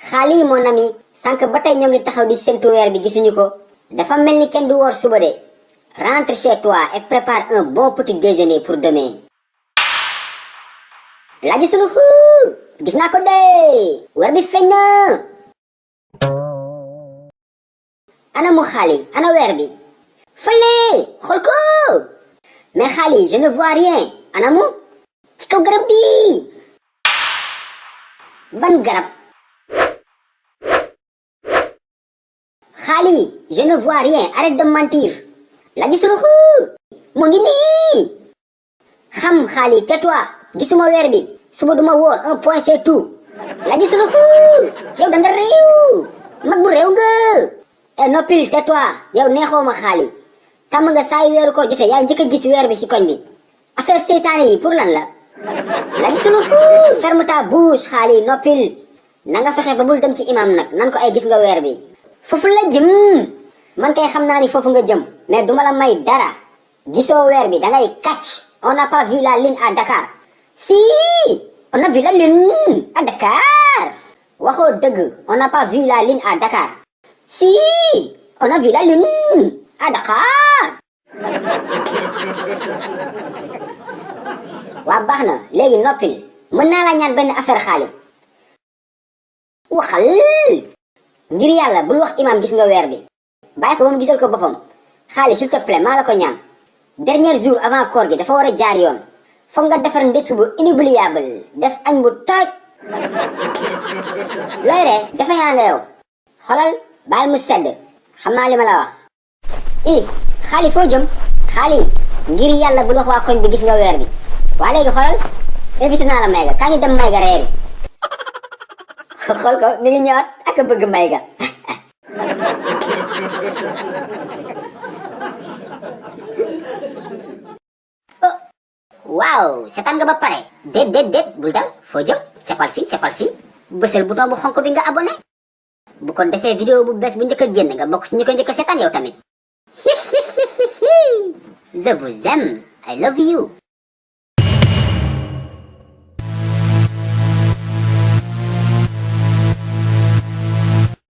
Xaali mon ami sànq ba tey ñoo ngi taxaw di séntu weer bi gisuñu ko dafa mel ni kenn du woor suba de. Rentre chez toi et prépare un bon petit déjeuner pour demain. Laaji sunu gis naa ko de weer bi feeñ na. ana mu Xaali ana weer bi fële xool ko. mais Xaali je ne vois rien ana mu ci kaw garab bi. ban garab. Xaali je ne vois rien arrête de mentir. Laaji sunu mu ngi nii. xam Xaali tais-toi gisuma weer bi suba duma wóor un point c'est tout. Laaji sunu yow da nga réew mag bu réew nga. e noppil tais-toi yow neexoo ma Xaali tàmm nga saa yu weeru koor jotee yaa njëkk a gis weer bi si koñ bi affaire seytaane yi pour lan la. Laaji sunu ferme ta bouche Xaali noppil na nga fexe ba bul dem ci imam nag nan ko ay gis nga weer bi foofu la jëm. man kay xam naa ni foofu nga jëm mais duma la may dara gisoo weer bi da ngay kàcc. On n'a pas vu la lune à Dakar. Si, on a vu la lune à Dakar. waxoo dëgg on n'a pas vu la lune à Dakar. Si, on a vu la lune à Dakar. waa baax na léegi noppil mën naa la ñaan benn affaire Xaali. waxal ngir yàlla bul wax imam gis nga weer bi bàyyi ko ba mu gisal ko boppam. Xaali s'il te plaît maa la ko ñaan. dernier jour avant koor gi dafa war a jaar yoon foog nga defar ndekki bu inoubliable def añ bu tooj. looy ree dafa yaa nga yow xolal baal mu sedd xam naa li ma la wax. Xaali foo jëm Xaali ngir yàlla bul wax waa koñ bi gis nga weer bi. waa léegi xolal invité naa la Mayga kaa ñu dem Mayga reeri. xool ko mi ngi ñëwaat ak a bëgg Mayga. waaw seetaan nga ba pare. déet bul dem foo jëm capal fii bësal bouton bu xonk bi nga abonné bu ko defee vidéo bu bees bu njëkk a génn nga bokk si ñu ko njëkk a seetaan yow tamit. je vous aime I love you.